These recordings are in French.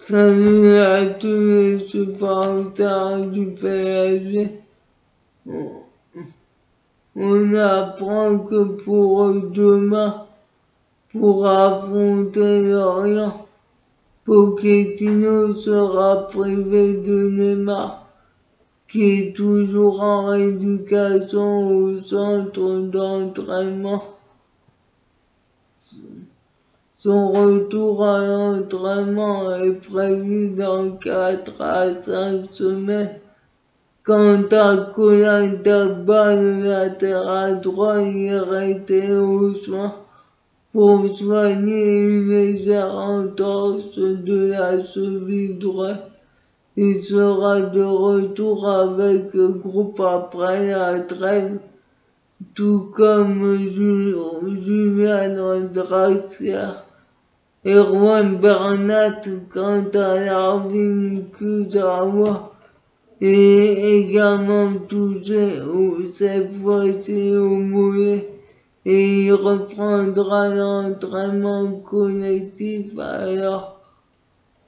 Salut à tous les supporters du PSG. On apprend que pour demain, pour affronter Lorient, Pochettino sera privé de Neymar, qui est toujours en rééducation au centre d'entraînement. Son retour à l'entraînement est prévu dans 4 à 5 semaines. Quant à Colin Dagba, le latéral droit, il est resté aux soins pour soigner une légère entorse de la cheville droite. Il sera de retour avec le groupe après la trêve, tout comme Julian Draxler. Erwan Bernat, quant à Larvin Kurzawa, est également touché cette fois-ci au mollet et il reprendra l'entraînement collectif alors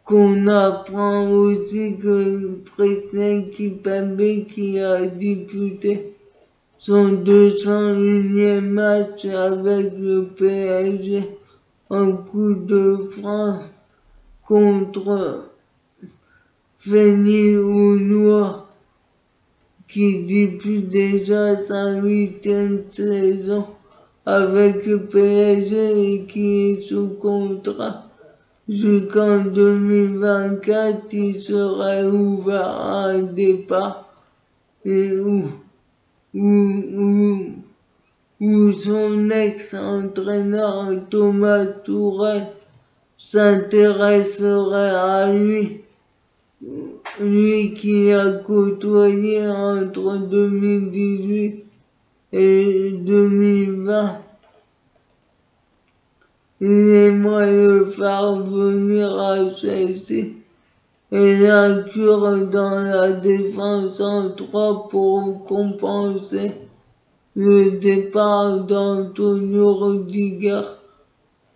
qu'on apprend aussi que Presnel Kimpembe, qui a disputé son 201e match avec le PSG en Coupe de France contre Feyenoord, qui dispute déjà sa 8e saison avec le PSG et qui est sous contrat jusqu'en 2024, il serait ouvert à un départ et où son ex-entraîneur Thomas Tuchel s'intéresserait à lui. Lui qui a côtoyé entre 2018 et 2020, il aimerait le faire venir à Chelsea et l'inclure dans la défense en 3 pour compenser le départ d'Antonio Rudiger,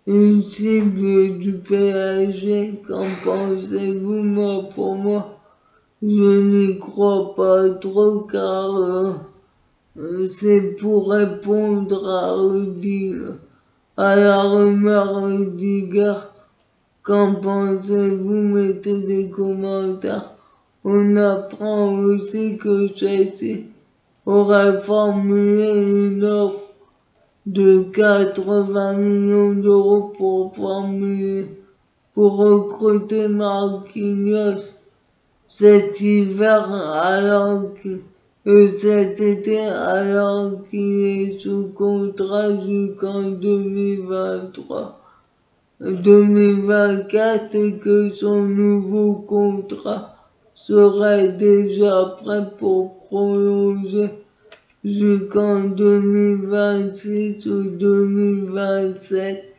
une cible du PSG. Qu'en pensez-vous? Moi, pour moi, je n'y crois pas trop car c'est pour répondre à la rumeur Rudiger. Qu'en pensez-vous? Mettez des commentaires. On apprend aussi que Chelsea aurait formulé une offre de 80 millions d'euros pour recruter Marquinhos cet hiver cet été alors qu'il est sous contrat jusqu'en 2024 et que son nouveau contrat serait déjà prêt pour prolonger jusqu'en 2026 ou 2027.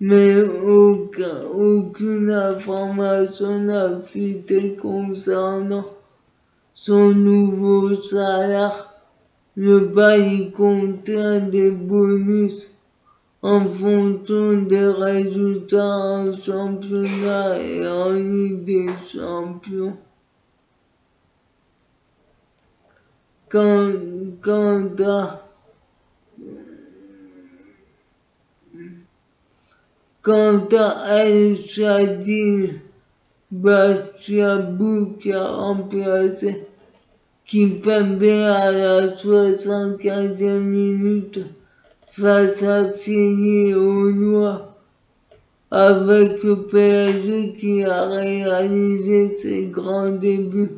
Mais aucune information n'a fuité concernant son nouveau salaire. Le bail contient des bonus en fonction des résultats en championnat et en Ligue des Champions. Quant à El Shadil Bachabou, qui a remplacé Kimpembe à la 75e minute face à Feyenoord, avec le PSG qui a réalisé ses grands débuts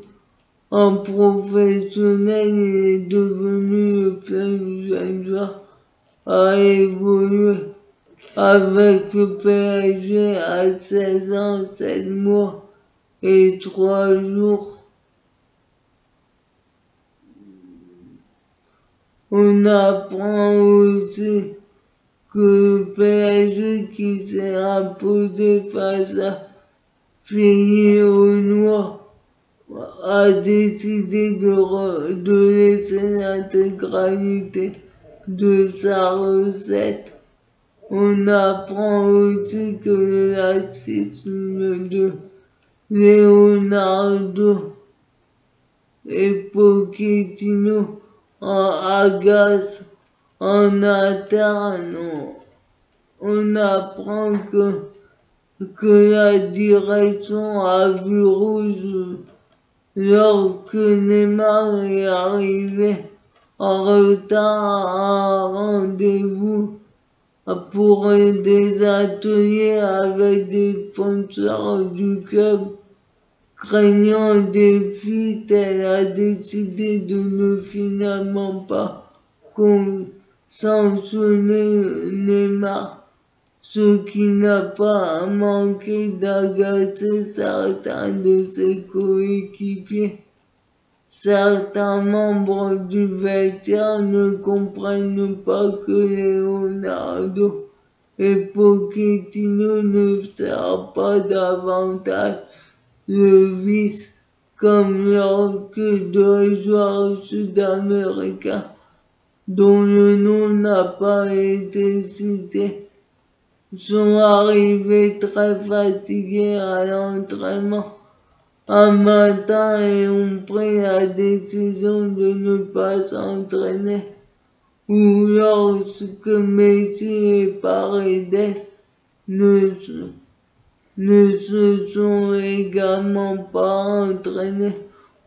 en professionnel, il est devenu le plus jeune joueur à évoluer avec le PSG à 16 ans, 7 mois et 3 jours. On apprend aussi que le PSG, qui s'est imposé face à Feyenoord, a décidé de laisser l'intégralité de sa recette On apprend aussi que le laxisme de Leonardo et Pochettino agace en interne. On apprend que la direction a vu rouge lorsque Neymar est arrivé en retard à un rendez-vous pour des ateliers avec des sponsors du club. Craignant des fuites, elle a décidé de ne finalement pas sanctionner Neymar, ce qui n'a pas manqué d'agacer certains de ses coéquipiers. Certains membres du vestiaire ne comprennent pas que Leonardo et Pochettino ne servent pas davantage le vice comme lorsque deux joueurs sud-américains dont le nom n'a pas été cité sont arrivés très fatigués à l'entraînement un matin et ont pris la décision de ne pas s'entraîner. Ou lorsque Messi et Paredes ne, ne se sont également pas entraînés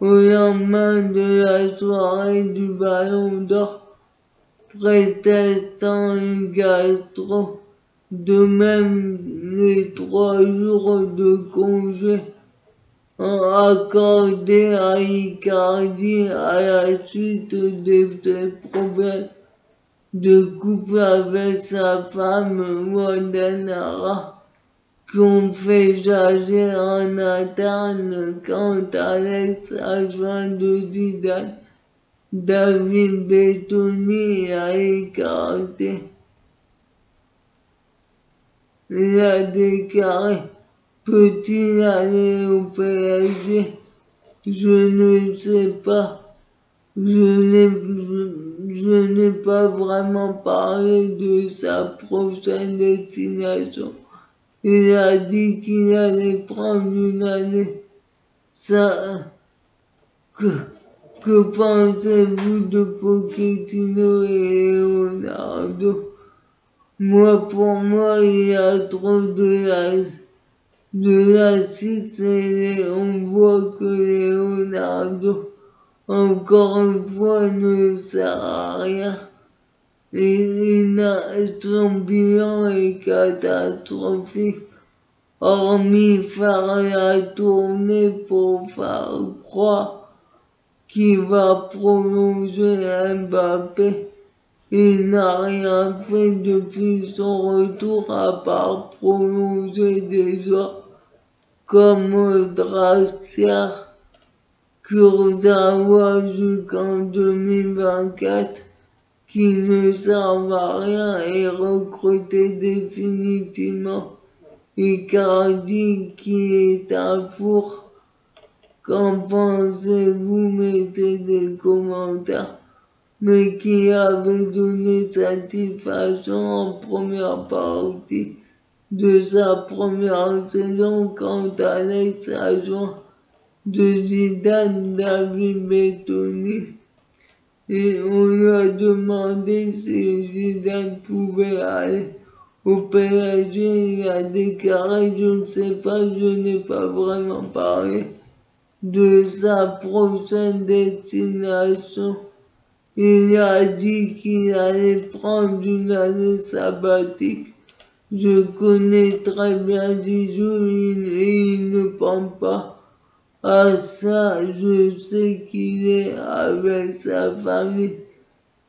au lendemain de la soirée du Ballon d'Or, prétextant une gastro. De même, les 3 jours de congé accordés à Icardi à la suite de ses problèmes de couple avec sa femme Wandanara qui ont fait jaser en interne quand Alex adjoint de Zidane, David Bettoni a écarté. Il a déclaré: peut-il aller au PSG? Je ne sais pas. Je n'ai pas vraiment parlé de sa prochaine destination. Il a dit qu'il allait prendre une année. Ça, que pensez-vous de Pochettino et Leonardo? Pour moi, il y a trop de laxisme et on voit que Leonardo, encore une fois, ne sert à rien. Son bilan est catastrophique. Hormis faire la tournée pour faire croire qu'il va prolonger Mbappé, il n'a rien fait depuis son retour à part prolonger des joueurs comme Draxler, Kurzawa jusqu'en 2024 qui ne servent à rien et recruter définitivement Icardi qui est un four. Qu'en pensez-vous? Mettez des commentaires. Mais qui avait donné satisfaction en première partie de sa première saison quand Alex adjoint de Zidane, David Bettoni. Et on lui a demandé si Zidane pouvait aller au PSG. Il a déclaré: je ne sais pas, je n'ai pas vraiment parlé de sa prochaine destination. Il a dit qu'il allait prendre une année sabbatique. Je connais très bien Zizou et il ne pense pas à ça. Je sais qu'il est avec sa famille.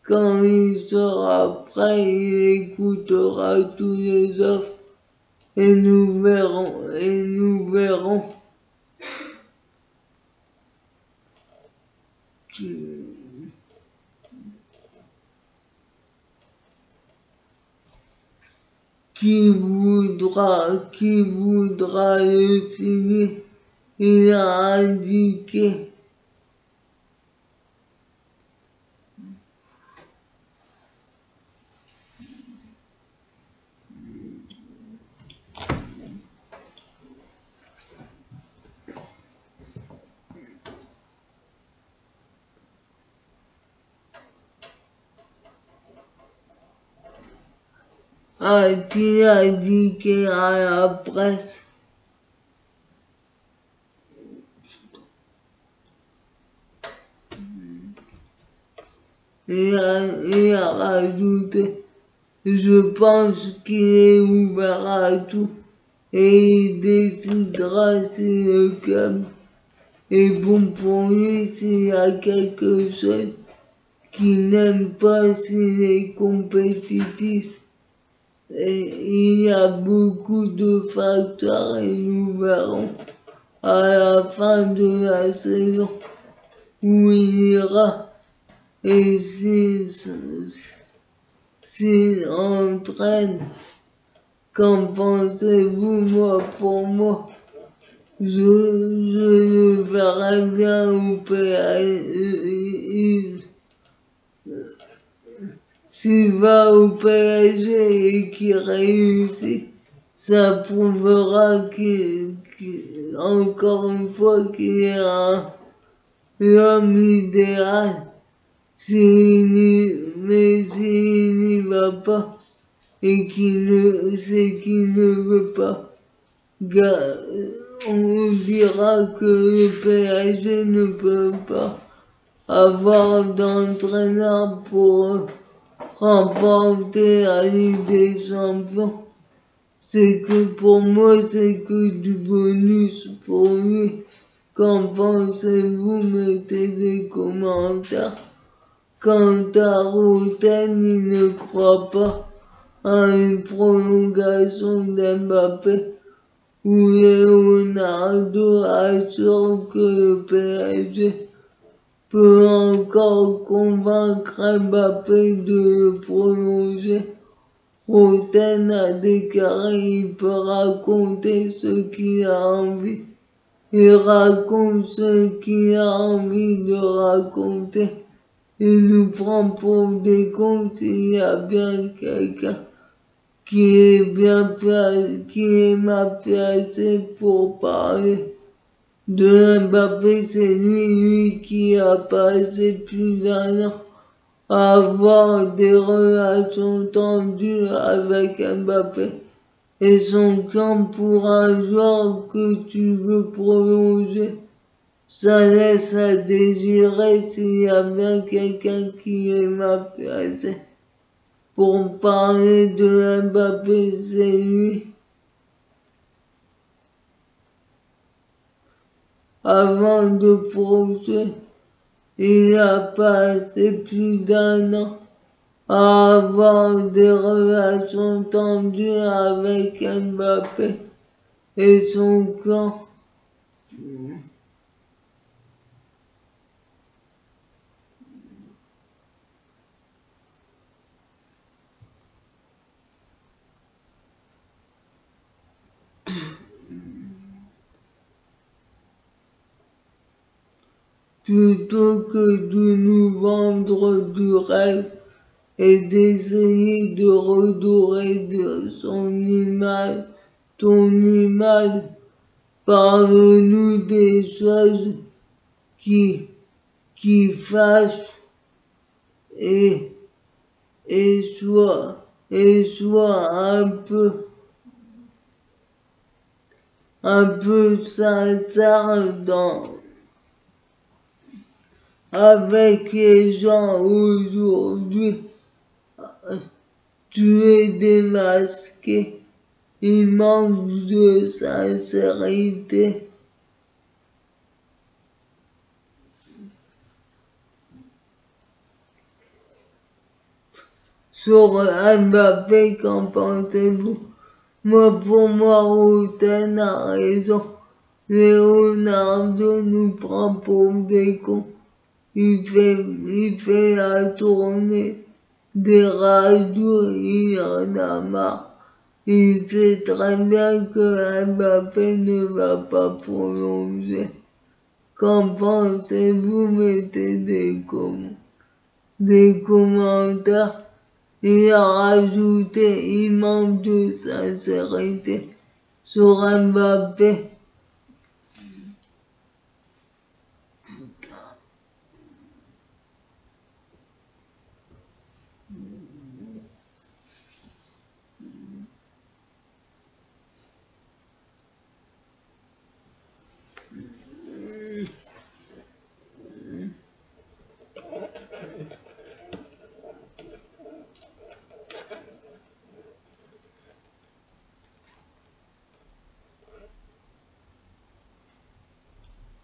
Quand il sera prêt, il écoutera tous les offres et nous verrons qui voudra le signer. Il a indiqué. a-t-il indiqué à la presse. Et a rajouté: je pense qu'il est ouvert à tout et il décidera si le club est bon pour lui, s'il y a quelque chose qu'il n'aime pas, s'il est compétitif. Et il y a beaucoup de facteurs et nous verrons à la fin de la saison où il ira et s'il entraîne. Qu'en pensez-vous? Moi, pour moi, je le verrais bien au PSG. S'il va au PSG et qu'il réussit, ça prouvera encore une fois qu'il est l'homme idéal. Mais s'il n'y va pas et c'est qu'il ne veut pas, on dira que le PSG ne peut pas avoir d'entraîneur pour remporter la Ligue des Champions. C'est que pour moi, c'est que du bonus pour lui. Qu'en pensez-vous? Mettez des commentaires. Quant à Roten, il ne croit pas à une prolongation d'Mbappé où Leonardo assure que le PSG peut encore convaincre Mbappé de le prolonger. Roten a déclaré qu'il peut raconter ce qu'il a envie. Il raconte ce qu'il a envie de raconter. Il nous prend pour des cons s'il y a bien quelqu'un qui est mal placé pour parler de Mbappé. C'est lui qui a passé plus d'un an à avoir des relations tendues avec Mbappé et son clan pour un joueur que tu veux prolonger. Ça laisse à désirer s'il y a bien quelqu'un qui est mal placé. Pour parler de Mbappé, c'est lui. Avant de poursuivre, il a passé plus d'un an à avoir des relations tendues avec Mbappé et son clan. Plutôt que de nous vendre du rêve et d'essayer de redorer ton image, parle-nous des choses qui fâchent et, sois un peu sincère avec les gens aujourd'hui. Tu es démasqué, il manque de sincérité. Sur Mbappé, qu'en pensez-vous? Moi, pour moi, Roten a raison. Leonardo nous prend pour des cons. Il fait la tournée des radios, il en a marre. Il sait très bien que Mbappé ne va pas prolonger. Qu'en pensez-vous? Mettez des commentaires. Il a rajouté, il manque de sincérité sur Mbappé.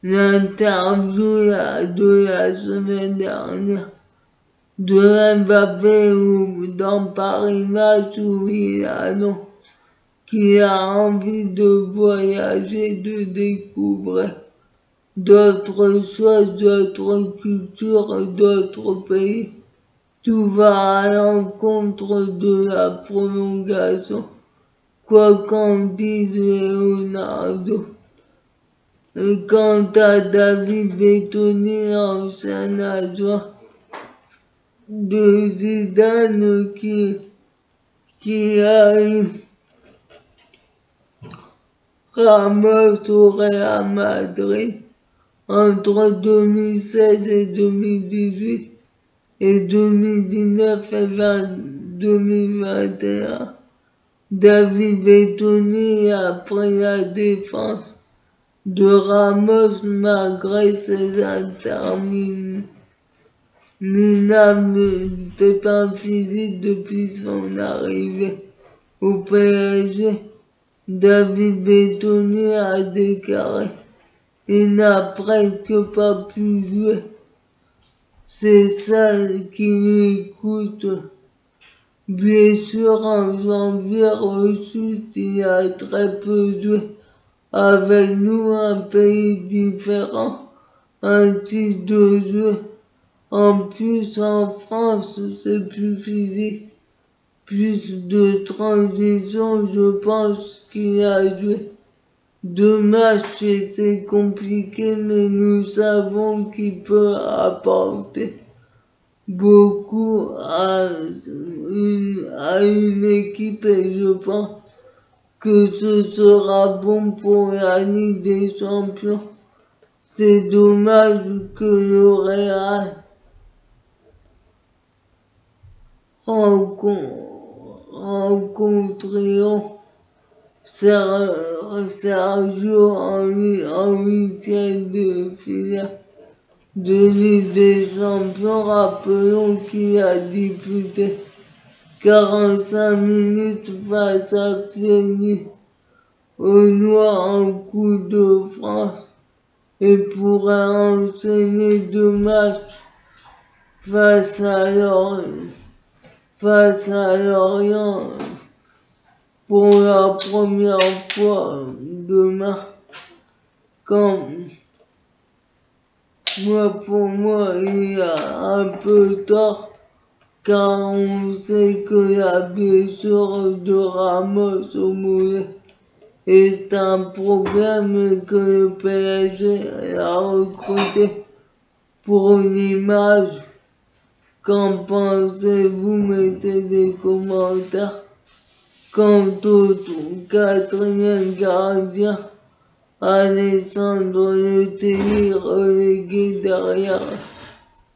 l'interview de la semaine dernière de Mbappé ou dans Paris Match où il annonce qu'il a envie de voyager, de découvrir d'autres choses, d'autres cultures, d'autres pays. Tout va à l'encontre de la prolongation. Quoi qu'en dise Leonardo. Et quant à David Bettoni, ancien adjoint de Zidane qui a eu Ramos au Real Madrid entre 2016 et 2018 et 2019 et 2021. David Bettoni a pris la défense de Ramos malgré ses interminables pépins physiques depuis son arrivée au PSG. David Bettoni a déclaré: il n'a presque pas pu jouer. C'est ça qui lui coûte. Blessure en janvier, ensuite il a très peu joué. Avec nous, un pays différent, un type de jeu. En plus, en France, c'est plus physique, plus de transition, je pense qu'il a joué. 2 matchs étaient compliqués, mais nous savons qu'il peut apporter beaucoup à une équipe et je pense que ce sera bon pour la Ligue des Champions. C'est dommage que le Real rencontrions Sergio en huitième de finale de Ligue des Champions. Rappelons qu'il a disputé 45 minutes face à Félix Aunois en Coupe de France et pourrait enchaîner 2 matchs face à Lorient pour la première fois demain. Pour moi, il a un peu tort car on sait que la blessure de Ramos au mollet est un problème que le PSG a recruté pour l'image. Qu'en pensez-vous? Mettez des commentaires. Quant au quatrième gardien, Alessandro Lottelli relégué derrière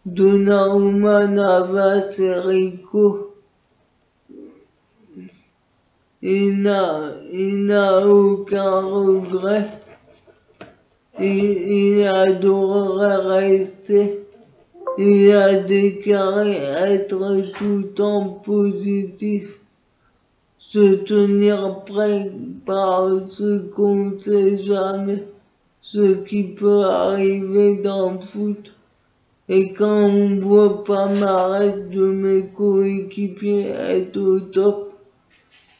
Donnarumma, Navas et Rico. Il n'a aucun regret. Il adorerait rester. Il a déclaré être tout le temps positif, se tenir prêt parce qu'on ne sait jamais ce qui peut arriver dans le foot. Et quand on voit pas m'arrête de mes coéquipiers être au top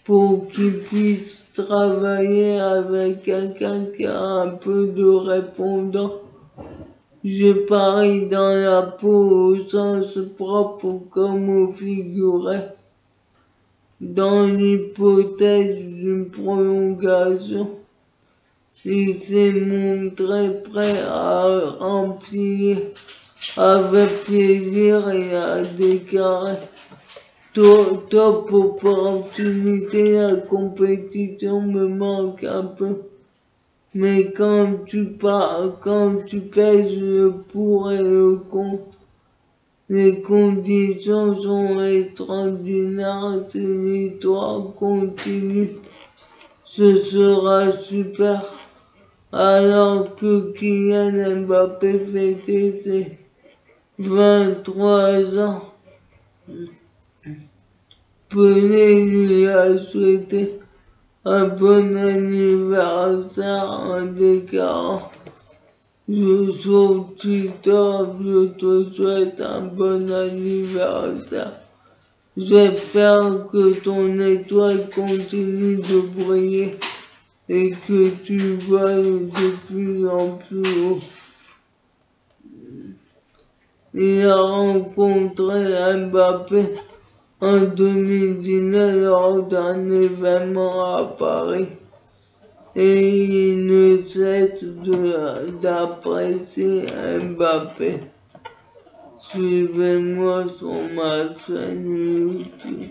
pour qu'ils puissent travailler avec quelqu'un qui a un peu de répondant, je parie dans la peau au sens propre comme au figuré. Dans l'hypothèse d'une prolongation, il s'est montré prêt à remplir avec plaisir et à déclarer top opportunité, la compétition me manque un peu. Mais quand tu pèses le pour et le contre, les conditions sont extraordinaires. Si l'histoire continue, ce sera super. Alors que Kylian Mbappé fêtait ses 23 ans, Pelé lui a souhaité un bon anniversaire en déclarant Je suis tard, je te souhaite un bon anniversaire. J'espère que ton étoile continue de briller et que tu voles de plus en plus haut. Il a rencontré Mbappé en 2019 lors d'un événement à Paris et il ne cesse d'apprécier Mbappé. Suivez-moi sur ma chaîne YouTube.